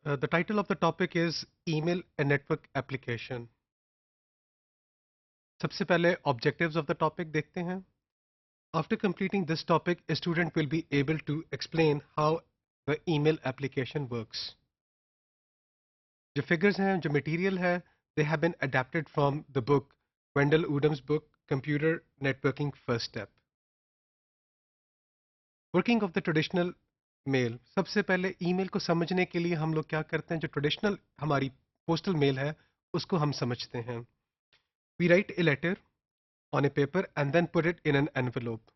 The title of the topic is Email and Network Application. सबसे पहले objectives of the topic देखते हैं. After completing this topic, a student will be able to explain how the email application works. जो figures हैं, जो material है, they have been adapted from the book, Wendell Udam's book, Computer Networking First Step. Working of the traditional mail. सबसे पहले email को समझने के लिए हम लोग क्या करते हैं, जो traditional हमारी postal mail है, उसको हम समझते हैं. We write a letter on a paper and then put it in an envelope.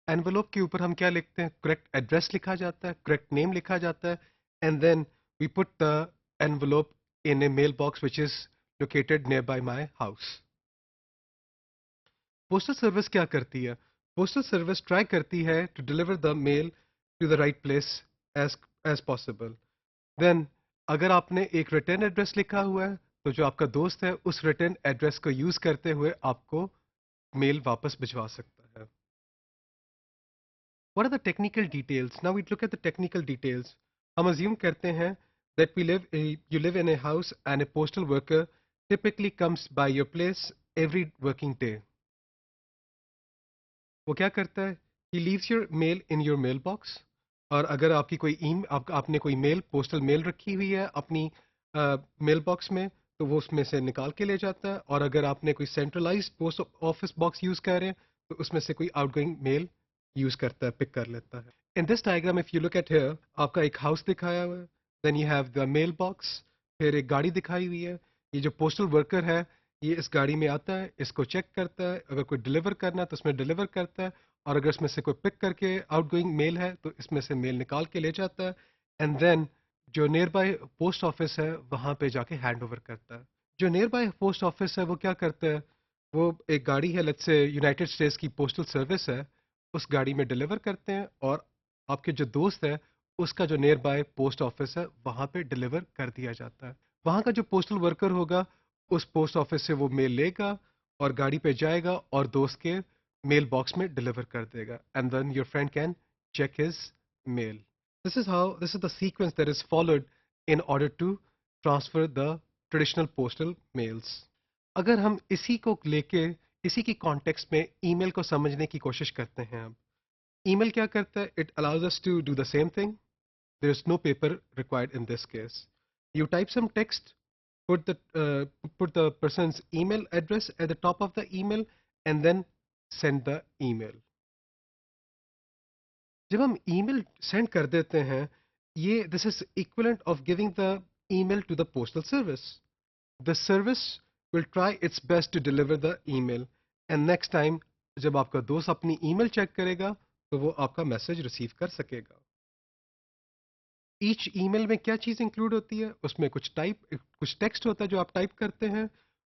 Envelope के ऊपर हम क्या लिखते हैं? Correct address लिखा जाता है, correct name लिखा जाता है, and then we put the envelope in a mailbox which is located nearby my house. Postal service क्या करती है? Postal service try करती है to deliver the mail to the right place as possible. Then अगर आपने एक return address लिखा हुआ है, तो जो आपका दोस्त है उस रिटर्न एड्रेस को यूज करते हुए आपको मेल वापस भिजवा सकता है. What are the technical details? Now we look at the technical details. हम assume करते हैं that you live in a house and a postal worker typically comes by your place every working day. वो क्या करता है? He leaves your mail in your mailbox. और अगर आपकी आपने कोई मेल पोस्टल मेल रखी हुई है अपनी मेल बॉक्स में, तो वो उसमें से निकाल के ले जाता है. और अगर आपने कोई centralised post office box use कर रहे हैं, तो उसमें से कोई आउटगोइंग मेल यूज करता है, पिक कर लेता है. In this diagram if you look at here, आपका एक हाउस दिखाया हुआ है, then you have the mail box, फिर एक गाड़ी दिखाई हुई है. ये जो पोस्टल वर्कर है, ये इस गाड़ी में आता है, इसको चेक करता है, अगर कोई डिलीवर करना है तो उसमें डिलीवर करता है, और अगर इसमें से कोई पिक करके आउटगोइंग मेल है तो इसमें से मेल निकाल के ले जाता है, एंड देन जो नियर बाय पोस्ट ऑफिस है वहां पे जाके हैंड ओवर करता है. जो नियर बाय पोस्ट ऑफिस है वो क्या करता है? वो एक गाड़ी है, लेट्स से यूनाइटेड स्टेट्स की पोस्टल सर्विस है, उस गाड़ी में डिलीवर करते हैं, और आपके जो दोस्त है उसका जो नियर बाय पोस्ट ऑफिस है वहां पे डिलीवर कर दिया जाता है. वहां का जो पोस्टल वर्कर होगा उस पोस्ट ऑफिस से वो मेल लेगा और गाड़ी पे जाएगा और दोस्त के मेल बॉक्स में डिलीवर कर देगा, and then your friend can check his mail. This is the sequence that is followed in order to transfer the traditional postal mails. अगर हम इसी को लेके इसी की कॉन्टेक्स्ट में ईमेल को समझने की कोशिश करते हैं. अब ईमेल क्या करता है? It allows us to do the same thing. There is no paper required in this case. You type some text, put the person's email address at the top of the email, and then send the email. जब हम email send कर देते हैं, ये this is equivalent of giving the email to the postal service. The service will try its best to deliver the email, and next time जब आपका दोस्त अपनी ईमेल चेक करेगा तो वो आपका मैसेज रिसीव कर सकेगा. ईच ईमेल में क्या चीज़ इंक्लूड होती है? उसमें कुछ टेक्स्ट होता है जो आप टाइप करते हैं,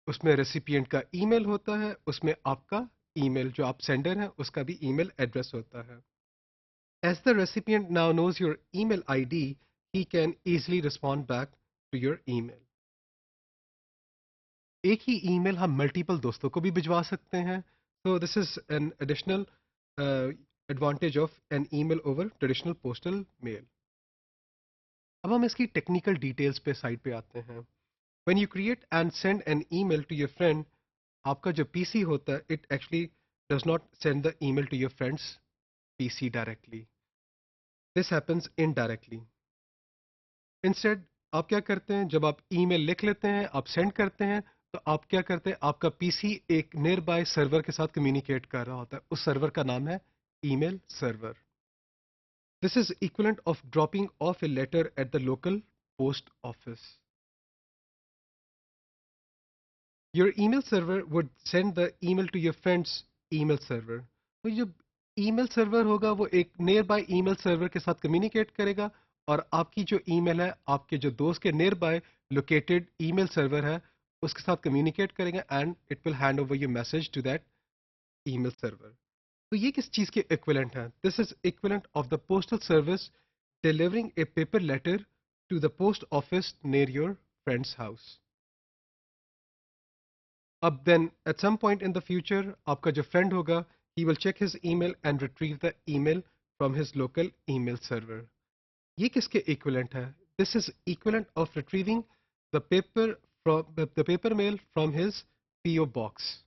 उसमें रेसिपिएंट का ईमेल होता है, उसमें आपका ईमेल जो आप सेंडर हैं उसका भी ईमेल एड्रेस होता है. As the recipient now knows your email ID, he can easily respond back to your email. एक ही ईमेल हम मल्टीपल दोस्तों को भी भिजवा सकते हैं. So this is an additional advantage of an email over traditional postal mail. अब हम इसकी टेक्निकल डिटेल्स पे साइड पे आते हैं. When you create and send an email to your friend, आपका जो पीसी होता है, it actually does not send the email to your friend's PC directly. This happens indirectly. Instead आप क्या करते हैं? जब आप ईमेल लिख लेते हैं, आप सेंड करते हैं, तो आप क्या करते हैं? आपका पीसी एक नियर बाय सर्वर के साथ कम्युनिकेट कर रहा होता है. उस सर्वर का नाम है email server. This is equivalent of dropping off a letter at the local post office. Your email server would send the email to your friend's email server. तो जो ईमेल सर्वर होगा वो एक नियर बाय ईमेल सर्वर के साथ communicate करेगा, और आपकी जो ईमेल है आपके जो दोस्त के nearby located email server है उसके साथ कम्युनिकेट करेगा, and it will hand over your message to that email server. तो ये किस चीज के इक्विवेलेंट है? This is equivalent of the postal service delivering a paper letter to the post office near your friend's house. अब then at some point in the future आपका जो friend होगा, he will check his email and retrieve the email from his local email server. ये किसके equivalent है? this is equivalent of retrieving the paper mail from his PO box.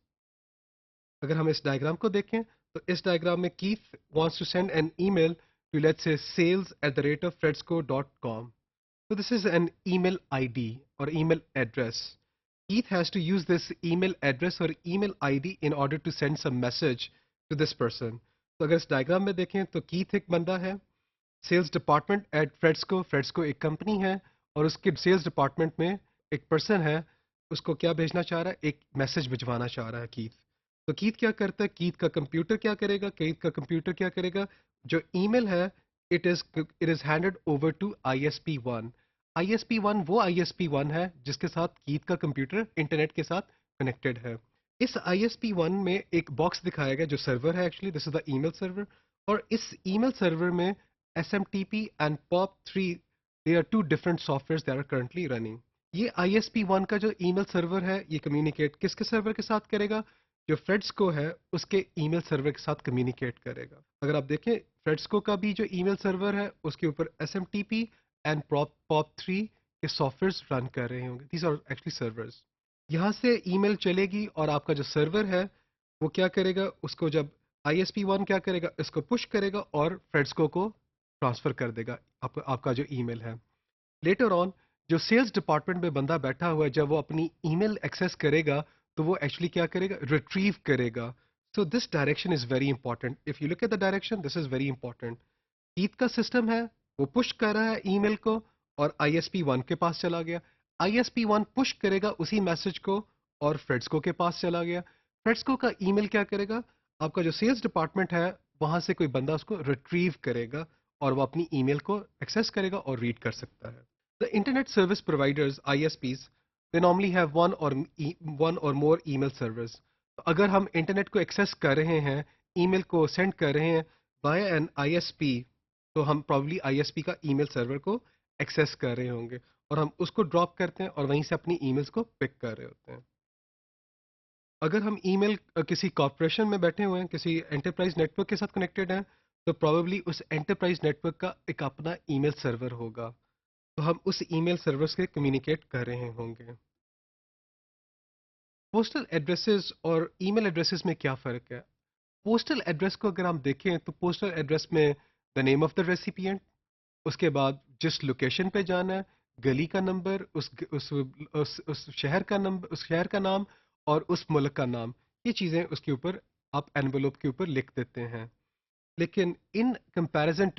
अगर हम इस diagram को देखें तो इस डायग्राम में Keith wants to send an email to, let's say, sales@fredsco.com. So this is an email ID or email address. Keith has to use this email address or email ID in order to send some message to this person. तो अगर इस diagram में देखें तो Keith एक बंदा है, sales department at फ्रेड्सको, फ्रेड्सको एक कंपनी है और उसके सेल्स डिपार्टमेंट में एक पर्सन है, उसको क्या भेजना चाह रहा है, एक मैसेज भिजवाना चाह रहा है कीथ। तो कीथ क्या करता है, कीथ का कंप्यूटर क्या करेगा, कीथ का कंप्यूटर क्या करेगा, जो ईमेल है it is handed over to ISP1। ISP1 वो ISP1 है जिसके साथ कीथ का कंप्यूटर इंटरनेट के साथ कनेक्टेड है। इस ISP1 में एक बॉक्स दिखाया गया जो सर्वर है, actually this is the email server, और इस ईमेल सर्वर में SMTP and POP3, they are two different softwares that are currently running. ये ISP1 का जो ईमेल सर्वर है ये कम्युनिकेट किसके सर्वर के साथ करेगा, जो फ्रेड्सको है उसके ईमेल सर्वर के साथ कम्युनिकेट करेगा। अगर आप देखें फ्रेड्सको का भी जो ईमेल सर्वर है उसके ऊपर SMTP एंड POP3 के सॉफ्टवेयर रन कर रहे होंगे, दीज आर एक्चुअली सर्वर्स। यहाँ से ईमेल चलेगी और आपका जो सर्वर है वो क्या करेगा, उसको जब ISP1 क्या करेगा, इसको पुश करेगा और फ्रेड्सको को ट्रांसफर कर देगा आपका जो ईमेल है। लेटर ऑन जो सेल्स डिपार्टमेंट में बंदा बैठा हुआ है, जब वो अपनी ईमेल एक्सेस करेगा तो वो एक्चुअली क्या करेगा, रिट्रीव करेगा। So this direction is very important, if you look at the direction this is very important. Eid का सिस्टम है, वो पुश कर रहा है ईमेल को और ISP1 के पास चला गया, ISP1 पुश करेगा उसी मैसेज को और फ्रेड्सको के पास चला गया। फ्रेड्सको का ईमेल क्या करेगा, आपका जो सेल्स डिपार्टमेंट है वहां से कोई बंदा उसको रिट्रीव करेगा और वो अपनी ईमेल को एक्सेस करेगा और रीड कर सकता है। The internet service providers ISPs, they normally have one or more email servers. तो अगर हम इंटरनेट को एक्सेस कर रहे हैं, ईमेल को सेंड कर रहे हैं बाय एन ISP, तो हम प्रॉब्ली ISP का ईमेल सर्वर को एक्सेस कर रहे होंगे और हम उसको ड्रॉप करते हैं और वहीं से अपनी ईमेल्स को पिक कर रहे होते हैं। अगर हम ईमेल किसी कॉर्पोरेशन में बैठे हुए हैं, किसी एंटरप्राइज नेटवर्क के साथ कनेक्टेड हैं, तो प्रॉब्ली उस एंटरप्राइज नेटवर्क का एक अपना ईमेल सर्वर होगा, तो हम उस ईमेल सर्वर से कम्युनिकेट कर रहे होंगे। पोस्टल एड्रेसेस और ईमेल एड्रेसेस में क्या फ़र्क है? पोस्टल एड्रेस को अगर हम देखें तो पोस्टल एड्रेस में the name of the recipient, उसके बाद जिस लोकेशन पे जाना है, गली का नंबर, उस शहर का नंबर, उस शहर का नाम और उस मुल्क का नाम, ये चीज़ें उसके ऊपर आप एनवेलोप के ऊपर लिख देते हैं। लेकिन in comparison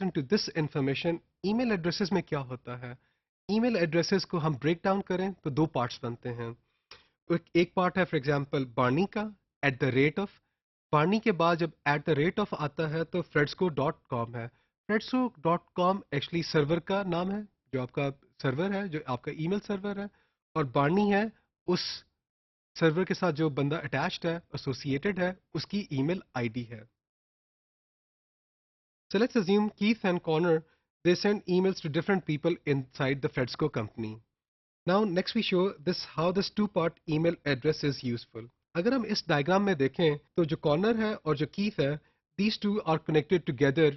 to this information, email addresses में क्या होता है? ईमेल एड्रेसेस को हम ब्रेक डाउन करें तो दो पार्ट्स बनते हैं। एक पार्ट है फॉर एग्जांपल बार्नी का, at the rate of. Barney के बाद जब एट द रेट ऑफ आता है तो फ्रेड्सको डॉट कॉम है। फ्रेड्सको डॉट कॉम एक्चुअली सर्वर का नाम है, जो आपका सर्वर है, जो आपका ईमेल सर्वर है, और बार्नी है उस सर्वर के साथ जो बंदा अटैच्ड है, एसोसिएटेड है, उसकी ईमेल आईडी है। So let's assume Keith and Connor, they send emails to different people inside the Fredsco company. Now next we show this how this two-part email address is useful. अगर हम इस diagram में देखें तो जो corner है और जो कीथ है, these two are connected together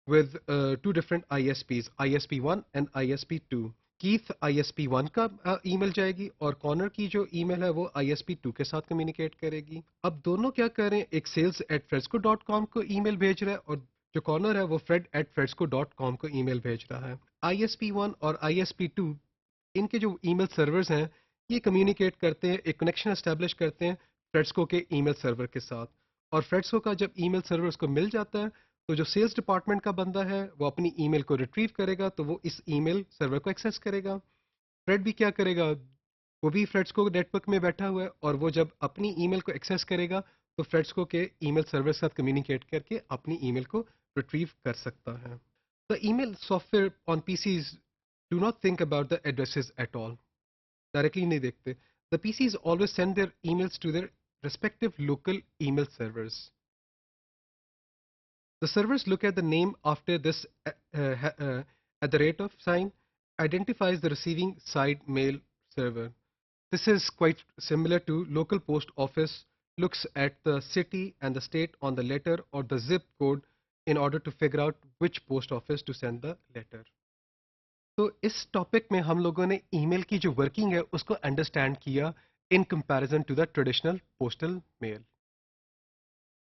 with two different ISPs, ISP1 and ISP2. Keith ISP1 का ईमेल जाएगी और कॉर्नर की जो ईमेल है वो ISP2 के साथ कम्युनिकेट करेगी। अब दोनों क्या करें, एक sales@fredsco.com को ईमेल भेज रहा है और जो कॉर्नर है वो fred@fredsco.com को ईमेल भेज रहा है। ISP1 और ISP2, इनके जो ईमेल सर्वर्स हैं ये कम्युनिकेट करते हैं, एक कनेक्शन एस्टेब्लिश करते हैं फ्रेड्सको के ईमेल सर्वर के साथ, और फ्रेड्सको का जब ईमेल सर्वर उसको मिल जाता है तो जो सेल्स डिपार्टमेंट का बंदा है वो अपनी ईमेल को रिट्रीव करेगा, तो वो इस ईमेल सर्वर को एक्सेस करेगा। फ्रेड भी क्या करेगा, वो भी फ्रेड्सको नेटवर्क में बैठा हुआ है और वो जब अपनी ईमेल को एक्सेस करेगा तो फ्रेड्सको के ईमेल सर्वर के साथ कम्युनिकेट करके अपनी ईमेल को रिट्रीव कर सकता है। The email software on PCs do not think about the addresses at all. Directly नहीं देखते. The PCs always send their emails to their respective local email servers. The servers look at the name after this at the rate of sign, identifies the receiving side mail server. This is quite similar to local post office looks at the city and the state on the letter or the zip code in order to figure out which post office to send the letter. तो इस topic में हम लोगों ने email की जो working है उसको अंडरस्टैंड किया in comparison to the traditional postal mail.